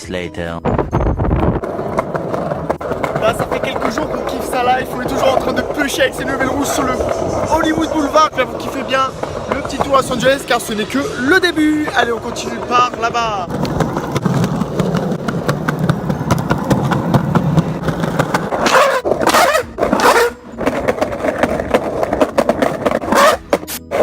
Later. Là, ça fait quelques jours qu'on kiffe sa life, on est toujours en train de pusher avec ses nouvelles roues sur le Hollywood Boulevard. J'espère que vous kiffez bien le petit tour à Los Angeles car ce n'est que le début. Allez, on continue par là-bas.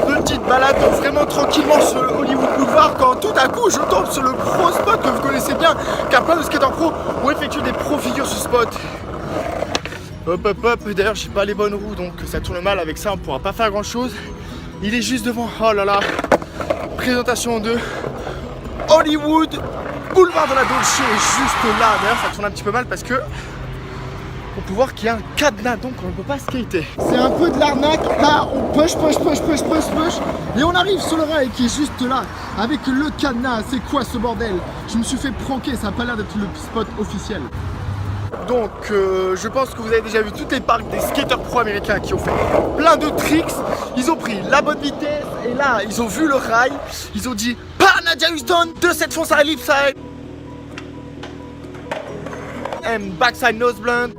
Petite balade vraiment tranquillement sur le Hollywood Boulevard quand tout à coup je tombe sur le pro spot que vous connaissez bien car plein de skateurs pro ont effectué des pro figures sur ce spot. Hop hop hop, d'ailleurs j'ai pas les bonnes roues donc ça tourne mal, avec ça on pourra pas faire grand chose. Il est juste devant, oh là là, présentation de Hollywood Boulevard de la Dolce est juste là. D'ailleurs ça tourne un petit peu mal parce que on peut voir qu'il y a un cadenas donc on ne peut pas skater. C'est un peu de l'arnaque, là on push et on arrive sur le rail qui est juste là avec le cadenas. C'est quoi ce bordel? Je me suis fait pranker, ça a pas l'air d'être le spot officiel. Donc je pense que vous avez déjà vu toutes les parcs des skateurs pro américains qui ont fait plein de tricks. Ils ont pris la bonne vitesse et là ils ont vu le rail. Ils ont dit par Nadia Houston de cette fonce à lip side and backside nose blunt.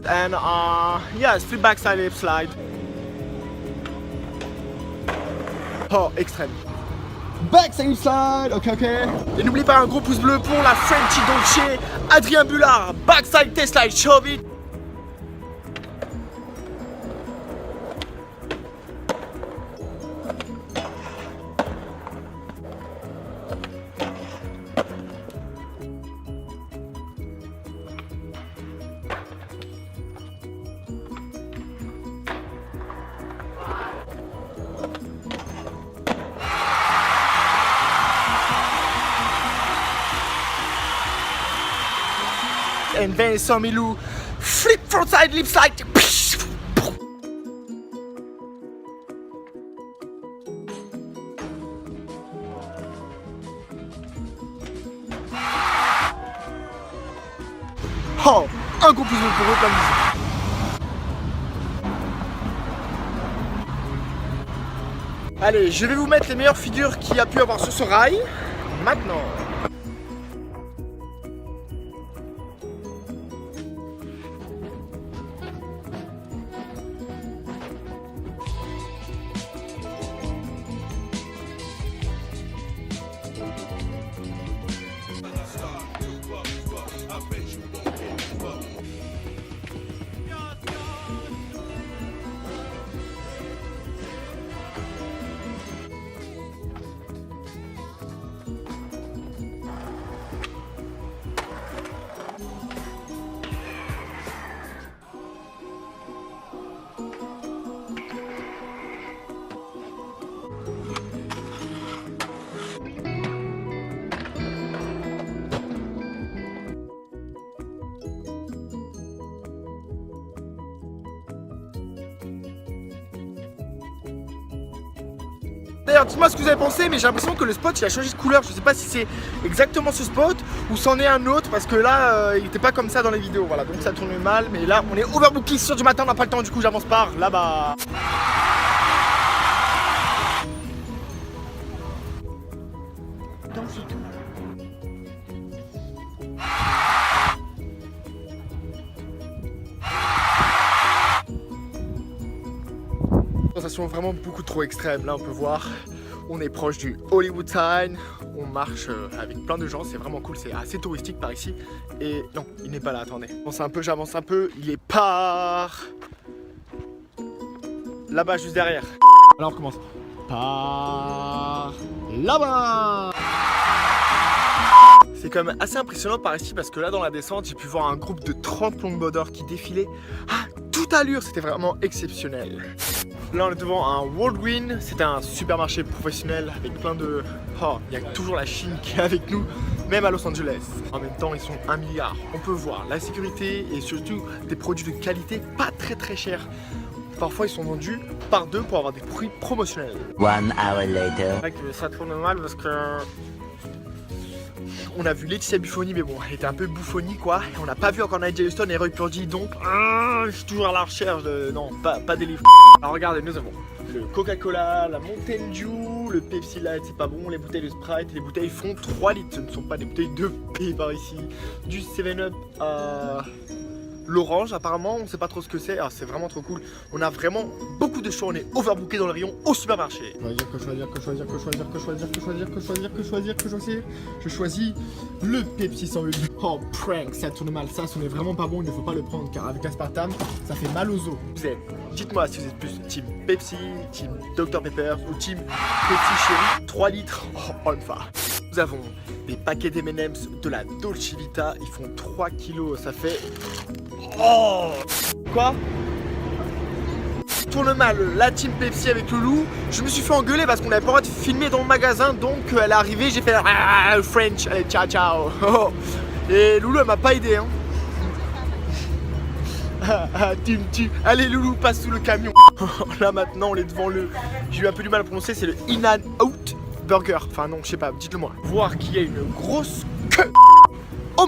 And yes, flip backside lip slide. Oh, extrême. Backside slide, ok. Et n'oubliez pas un gros pouce bleu pour la Frenchy Dolce, Adrien Bullard, backside test slide, show it. And Vincent Milou, flip frontside lip slide. Oh, un gros pouce bleu pour eux, plein de musique. Allez, je vais vous mettre les meilleures figures qu'il y a pu avoir sur ce rail. Maintenant. D'ailleurs, dites-moi ce que vous avez pensé, mais j'ai l'impression que le spot il a changé de couleur. Je sais pas si c'est exactement ce spot ou c'en est un autre parce que là il était pas comme ça dans les vidéos. Voilà, donc ça tourne mal. Mais là on est overbooké sur du matin, on n'a pas le temps, du coup j'avance par là-bas. Sensation vraiment beaucoup trop extrême. Là on peut voir, on est proche du Hollywood Sign, on marche avec plein de gens, c'est vraiment cool, c'est assez touristique par ici. Et non, il n'est pas là, attendez. J'avance un peu, il est par là-bas juste derrière. Alors on recommence. Par là-bas. C'est quand même assez impressionnant par ici parce que là dans la descente j'ai pu voir un groupe de 30 longboarders qui défilaient à toute allure, c'était vraiment exceptionnel. Là on est devant un Walgreens, c'est un supermarché professionnel avec plein de... Oh, il y a toujours la Chine qui est avec nous, même à Los Angeles. En même temps ils sont 1 milliard. On peut voir la sécurité et surtout des produits de qualité pas très chers. Parfois ils sont vendus par deux pour avoir des prix promotionnels. 1 hour later. Ça tourne mal parce que on a vu Laetitia Buffoni, mais bon, elle était un peu bouffonie quoi. Et on n'a pas vu encore Nigel Houston et Roy Purdy, donc je suis toujours à la recherche de... Non, pas des livres. Alors regardez, nous avons le Coca-Cola, la Mountain Dew, le Pepsi Light, c'est pas bon, les bouteilles de Sprite, les bouteilles font 3 litres, ce ne sont pas des bouteilles de P par ici. Du 7-Up à l'orange apparemment, on sait pas trop ce que c'est, c'est vraiment trop cool. On a vraiment beaucoup de choix, on est overbooké dans le rayon au supermarché. Je choisis le Pepsi sans huile. Oh prank, ça tourne mal, ça n'est vraiment pas bon, il ne faut pas le prendre car avec l'aspartame, ça fait mal aux os. Dites-moi si vous êtes plus team Pepsi, team Dr Pepper ou team Pepsi Cherry, 3 litres, on fire. Nous avons des paquets d'M&M's de la Dolce Vita, ils font 3 kilos, ça fait... Oh! Quoi? Tourne mal, la team Pepsi avec Loulou, je me suis fait engueuler parce qu'on n'avait pas le droit de filmer dans le magasin, donc elle est arrivée, j'ai fait French, allez ciao ciao. Et Loulou elle m'a pas aidé hein. Allez Loulou, passe sous le camion. Là maintenant on est devant le... J'ai eu un peu du mal à prononcer, c'est le In-N-Out Burger. Enfin non, je sais pas, dites-le moi. Voir qu'il y a une grosse queue au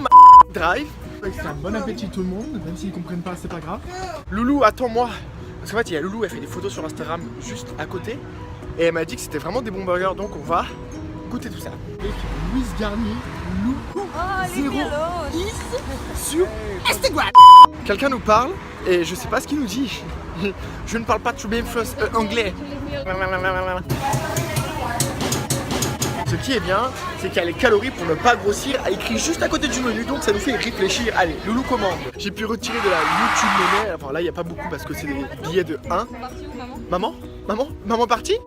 drive. C'est un bon appétit tout le monde, même s'ils comprennent pas, c'est pas grave. Loulou, attends-moi. Parce qu'en fait, il y a Loulou, elle fait des photos sur Instagram juste à côté. Et elle m'a dit que c'était vraiment des bons burgers, donc on va goûter tout ça. Avec Louise Garnier, Loulou, 0 sur Instagram. Quelqu'un nous parle et je sais pas ce qu'il nous dit. Je ne parle pas trop bien anglais. Ce qui est bien, c'est qu'il y a les calories pour ne pas grossir à écrit juste à côté du menu, donc ça nous fait réfléchir. Allez, Loulou commande. J'ai pu retirer de la YouTube monnaie. Enfin là, il n'y a pas beaucoup parce que c'est des billets de 1. Maman? Maman partie?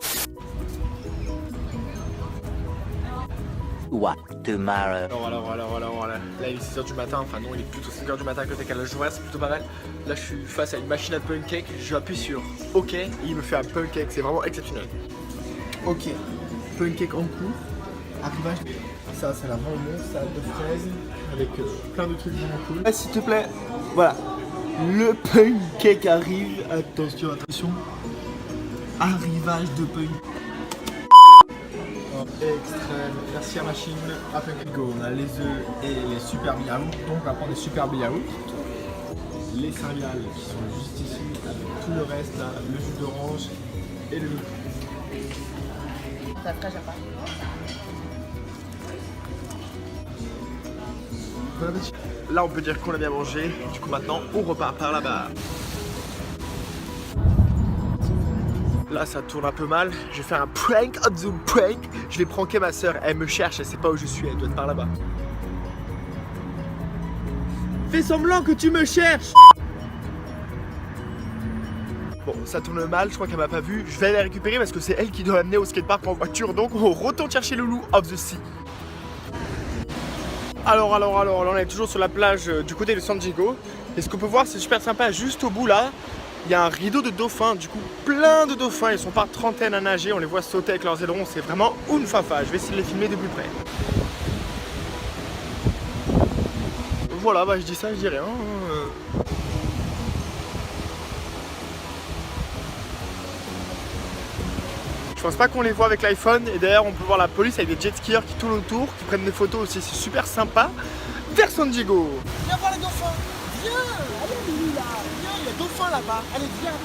What tomorrow? Alors, là il est 6h du matin, enfin non il est plutôt 5h du matin à côté qu'à la journée, c'est plutôt pas mal. Là je suis face à une machine à pancake, j'appuie sur OK et il me fait un pancake, c'est vraiment exceptionnel. OK, pancake en cours, arrivage, ça c'est la bonbon, salade de fraises avec plein de trucs vraiment cool. S'il te plaît, voilà, le pancake arrive, attention, arrivage de pancake. Extrême, merci à machine, à pancake go. On a les œufs et les superbes yaourts, donc on va prendre les superbes yaourts. Les céréales qui sont juste ici, avec tout le reste, là, le jus d'orange et le... Ça fraîche à part. Là on peut dire qu'on a bien mangé, du coup maintenant on repart par là-bas. Là ça tourne un peu mal, je vais faire un prank on the prank. Je vais pranker ma soeur, elle me cherche, elle sait pas où je suis, elle doit être par là-bas. Fais semblant que tu me cherches. Bon ça tourne mal, je crois qu'elle m'a pas vu. Je vais aller la récupérer parce que c'est elle qui doit m'amener au skatepark en voiture. Donc on retourne chercher Loulou of the Sea. Alors, on est toujours sur la plage du côté de San Diego. Et ce qu'on peut voir c'est super sympa, juste au bout là. Il y a un rideau de dauphins, du coup plein de dauphins, ils sont par trentaine à nager, on les voit sauter avec leurs ailerons, c'est vraiment une fafa, je vais essayer de les filmer de plus près. Voilà, bah je dis ça, je dis rien. Je pense pas qu'on les voit avec l'iPhone, et d'ailleurs on peut voir la police avec des jet skiers qui tournent autour, qui prennent des photos aussi, c'est super sympa. Vers San Diego. Viens voir les dauphins, viens, allez là. Il y a dauphin là-bas, allez viens,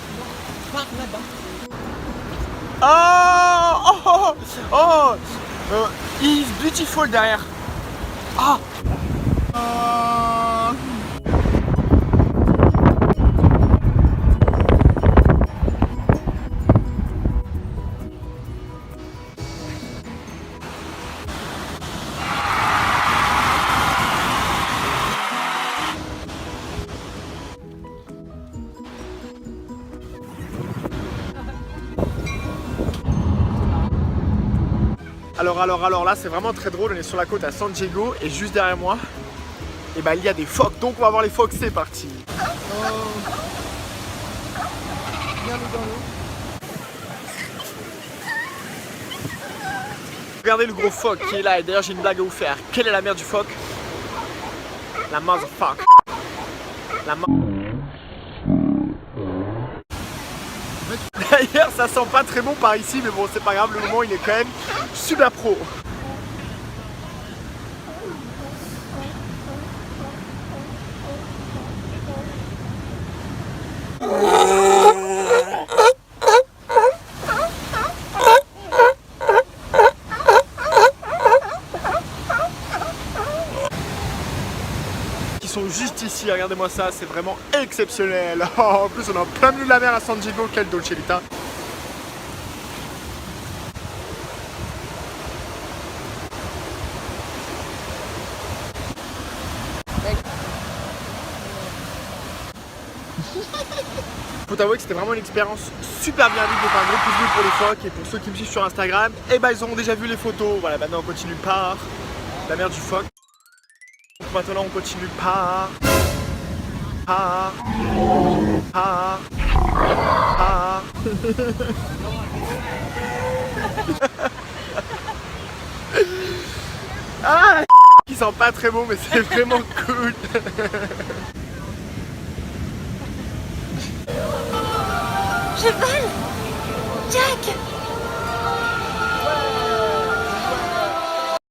va là-bas. He's beautiful derrière. Alors là c'est vraiment très drôle, on est sur la côte à San Diego et juste derrière moi, et bah il y a des phoques, donc on va voir les phoques, c'est parti. Regardez le gros phoque qui est là, et d'ailleurs j'ai une blague à vous faire. Quelle est la mère du phoque? La motherfuck. D'ailleurs ça sent pas très bon par ici, mais bon c'est pas grave, le moment il est quand même super pro. Ils sont juste ici, regardez-moi ça, c'est vraiment exceptionnel. Oh, en plus, on est en plein milieu de la mer à San Diego, quel Dolce Vita. Faut t'avouer que c'était vraiment une expérience super bien vite, donc un gros pouce bleu pour les phoques et pour ceux qui me suivent sur Instagram, et bah ils auront déjà vu les photos. Voilà, maintenant on continue par la mer du phoque. Donc maintenant on continue par ah ils sont pas très beaux mais c'est vraiment cool. Cheval! Jack!